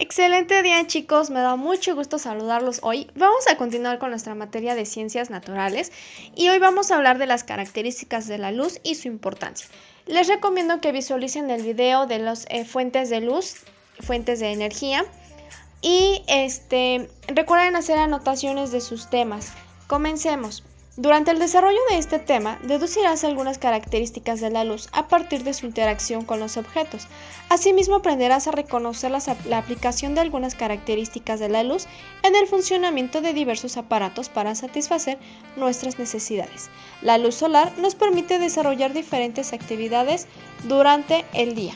Excelente día, chicos, me da mucho gusto saludarlos hoy. Vamos a continuar con nuestra materia de ciencias naturales y hoy vamos a hablar de las características de la luz y su importancia. Les recomiendo que visualicen el video de las fuentes de luz, fuentes de energía y recuerden hacer anotaciones de sus temas. Comencemos. Durante el desarrollo de este tema, deducirás algunas características de la luz a partir de su interacción con los objetos. Asimismo, aprenderás a reconocer la aplicación de algunas características de la luz en el funcionamiento de diversos aparatos para satisfacer nuestras necesidades. La luz solar nos permite desarrollar diferentes actividades durante el día.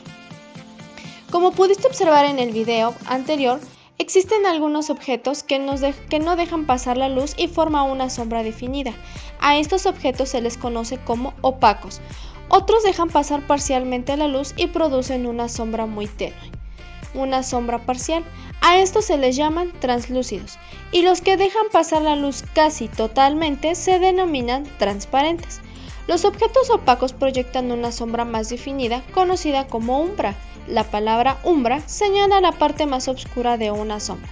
Como pudiste observar en el video anterior, existen algunos objetos que no dejan pasar la luz y forman una sombra definida. A estos objetos se les conoce como opacos. Otros dejan pasar parcialmente la luz y producen una sombra muy tenue, una sombra parcial. A estos se les llaman translúcidos. Y los que dejan pasar la luz casi totalmente se denominan transparentes. Los objetos opacos proyectan una sombra más definida, conocida como umbra. La palabra umbra señala la parte más oscura de una sombra.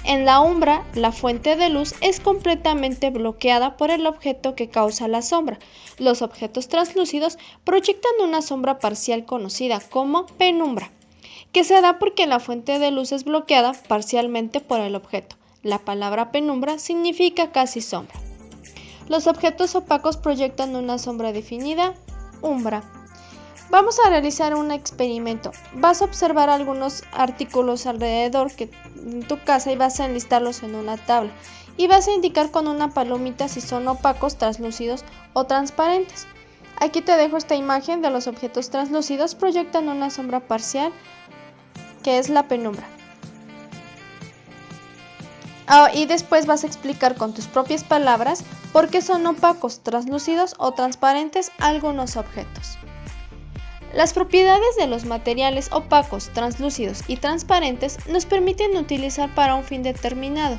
En la umbra, la fuente de luz es completamente bloqueada por el objeto que causa la sombra. Los objetos translúcidos proyectan una sombra parcial conocida como penumbra, que se da porque la fuente de luz es bloqueada parcialmente por el objeto. La palabra penumbra significa casi sombra. Los objetos opacos proyectan una sombra definida, umbra. Vamos a realizar un experimento. Vas a observar algunos artículos alrededor en tu casa y vas a enlistarlos en una tabla. Y vas a indicar con una palomita si son opacos, translúcidos o transparentes. Aquí te dejo esta imagen de los objetos translúcidos proyectan una sombra parcial que es la penumbra. Y después vas a explicar con tus propias palabras por qué son opacos, translúcidos o transparentes algunos objetos. Las propiedades de los materiales opacos, translúcidos y transparentes nos permiten utilizar para un fin determinado.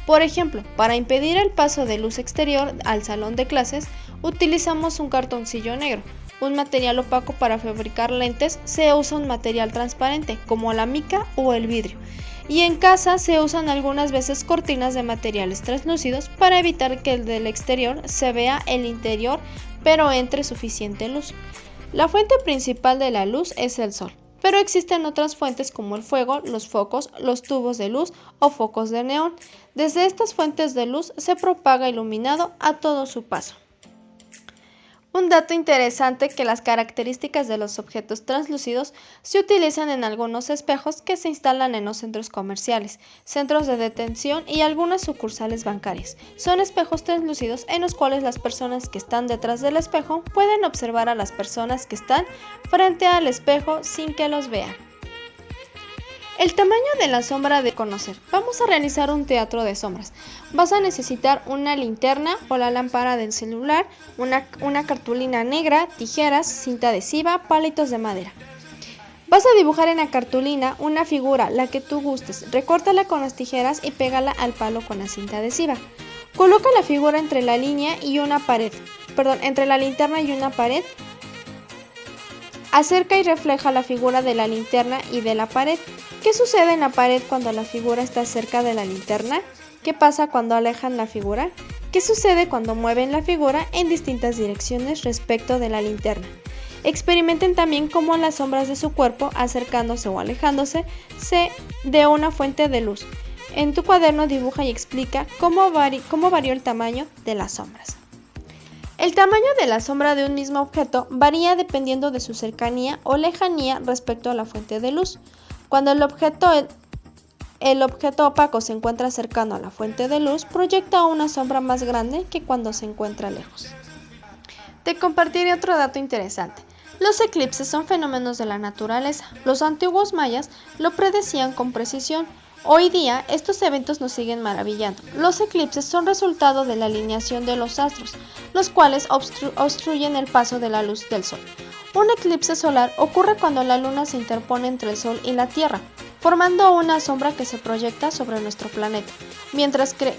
Por ejemplo, para impedir el paso de luz exterior al salón de clases, utilizamos un cartoncillo negro. Un material opaco para fabricar lentes se usa un material transparente, como la mica o el vidrio. Y en casa se usan algunas veces cortinas de materiales translúcidos para evitar que del exterior se vea el interior, pero entre suficiente luz. La fuente principal de la luz es el sol, pero existen otras fuentes como el fuego, los focos, los tubos de luz o focos de neón. Desde estas fuentes de luz se propaga iluminado a todo su paso. Un dato interesante que las características de los objetos translúcidos se utilizan en algunos espejos que se instalan en los centros comerciales, centros de detención y algunas sucursales bancarias. Son espejos translúcidos en los cuales las personas que están detrás del espejo pueden observar a las personas que están frente al espejo sin que los vean. El tamaño de la sombra de conocer. Vamos a realizar un teatro de sombras. Vas a necesitar una linterna o la lámpara del celular, una cartulina negra, tijeras, cinta adhesiva, palitos de madera. Vas a dibujar en la cartulina una figura, la que tú gustes. Recórtala con las tijeras y pégala al palo con la cinta adhesiva. Coloca la figura entre la línea y una pared. Entre la linterna y una pared. Acerca y refleja la figura de la linterna y de la pared. ¿Qué sucede en la pared cuando la figura está cerca de la linterna? ¿Qué pasa cuando alejan la figura? ¿Qué sucede cuando mueven la figura en distintas direcciones respecto de la linterna? Experimenten también cómo las sombras de su cuerpo, acercándose o alejándose, de una fuente de luz. En tu cuaderno dibuja y explica cómo varió el tamaño de las sombras. El tamaño de la sombra de un mismo objeto varía dependiendo de su cercanía o lejanía respecto a la fuente de luz. Cuando el objeto opaco se encuentra cercano a la fuente de luz, proyecta una sombra más grande que cuando se encuentra lejos. Te compartiré otro dato interesante. Los eclipses son fenómenos de la naturaleza. Los antiguos mayas lo predecían con precisión. Hoy día, estos eventos nos siguen maravillando. Los eclipses son resultado de la alineación de los astros, los cuales obstruyen el paso de la luz del sol. Un eclipse solar ocurre cuando la luna se interpone entre el sol y la tierra, formando una sombra que se proyecta sobre nuestro planeta, mientras que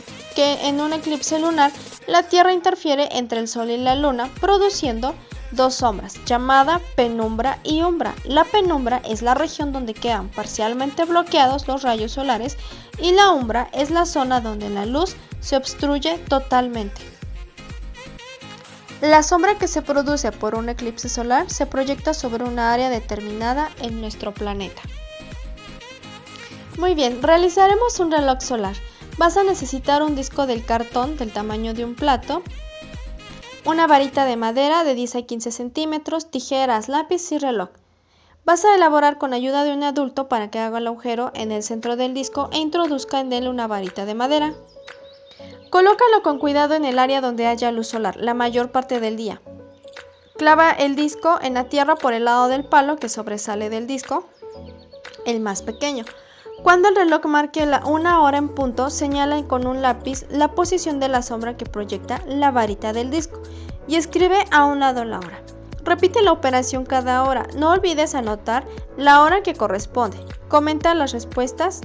en un eclipse lunar, la tierra interfiere entre el sol y la luna, produciendo dos sombras, llamada penumbra y umbra. La penumbra es la región donde quedan parcialmente bloqueados los rayos solares y la umbra es la zona donde la luz se obstruye totalmente. La sombra que se produce por un eclipse solar se proyecta sobre una área determinada en nuestro planeta. Muy bien, realizaremos un reloj solar. Vas a necesitar un disco del cartón del tamaño de un plato, una varita de madera de 10 a 15 centímetros, tijeras, lápiz y reloj. Vas a elaborar con ayuda de un adulto para que haga el agujero en el centro del disco e introduzca en él una varita de madera. Colócalo con cuidado en el área donde haya luz solar, la mayor parte del día. Clava el disco en la tierra por el lado del palo que sobresale del disco, el más pequeño. Cuando el reloj marque una hora en punto, señala con un lápiz la posición de la sombra que proyecta la varita del disco y escribe a un lado la hora. Repite la operación cada hora. No olvides anotar la hora que corresponde. Comenta las respuestas.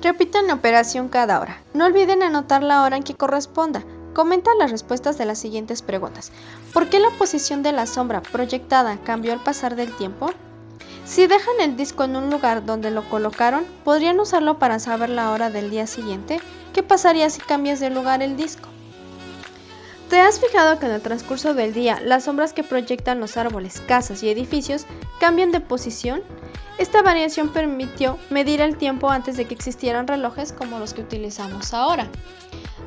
Repitan la operación cada hora. No olviden anotar la hora en que corresponda. Comenta las respuestas de las siguientes preguntas. ¿Por qué la posición de la sombra proyectada cambió al pasar del tiempo? Si dejan el disco en un lugar donde lo colocaron, ¿podrían usarlo para saber la hora del día siguiente? ¿Qué pasaría si cambias de lugar el disco? ¿Te has fijado que en el transcurso del día las sombras que proyectan los árboles, casas y edificios cambian de posición? Esta variación permitió medir el tiempo antes de que existieran relojes como los que utilizamos ahora.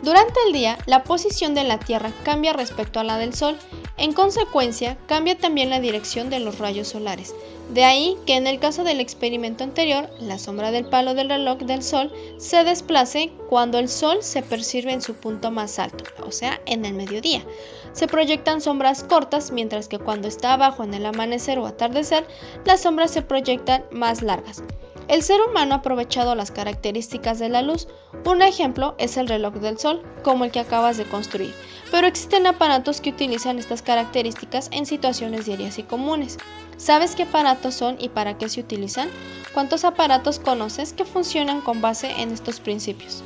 Durante el día, la posición de la Tierra cambia respecto a la del Sol. En consecuencia, cambia también la dirección de los rayos solares. De ahí que en el caso del experimento anterior, la sombra del palo del reloj del Sol se desplace cuando el Sol se percibe en su punto más alto, o sea, en el mediodía. Se proyectan sombras cortas, mientras que cuando está abajo en el amanecer o atardecer, las sombras se proyectan más largas. El ser humano ha aprovechado las características de la luz. Un ejemplo es el reloj del Sol, como el que acabas de construir, pero existen aparatos que utilizan estas características en situaciones diarias y comunes. ¿Sabes qué aparatos son y para qué se utilizan? ¿Cuántos aparatos conoces que funcionan con base en estos principios?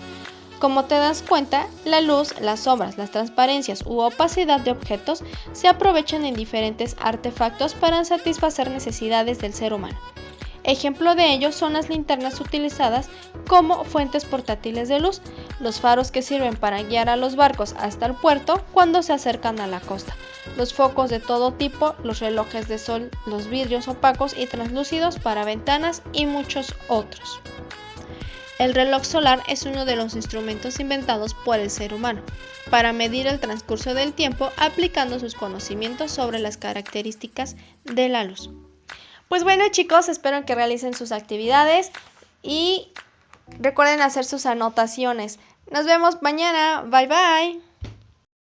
Como te das cuenta, la luz, las sombras, las transparencias u opacidad de objetos se aprovechan en diferentes artefactos para satisfacer necesidades del ser humano. Ejemplo de ello son las linternas utilizadas como fuentes portátiles de luz, los faros que sirven para guiar a los barcos hasta el puerto cuando se acercan a la costa, los focos de todo tipo, los relojes de sol, los vidrios opacos y translúcidos para ventanas y muchos otros. El reloj solar es uno de los instrumentos inventados por el ser humano para medir el transcurso del tiempo aplicando sus conocimientos sobre las características de la luz. Pues bueno, chicos, espero que realicen sus actividades y recuerden hacer sus anotaciones. Nos vemos mañana. Bye bye.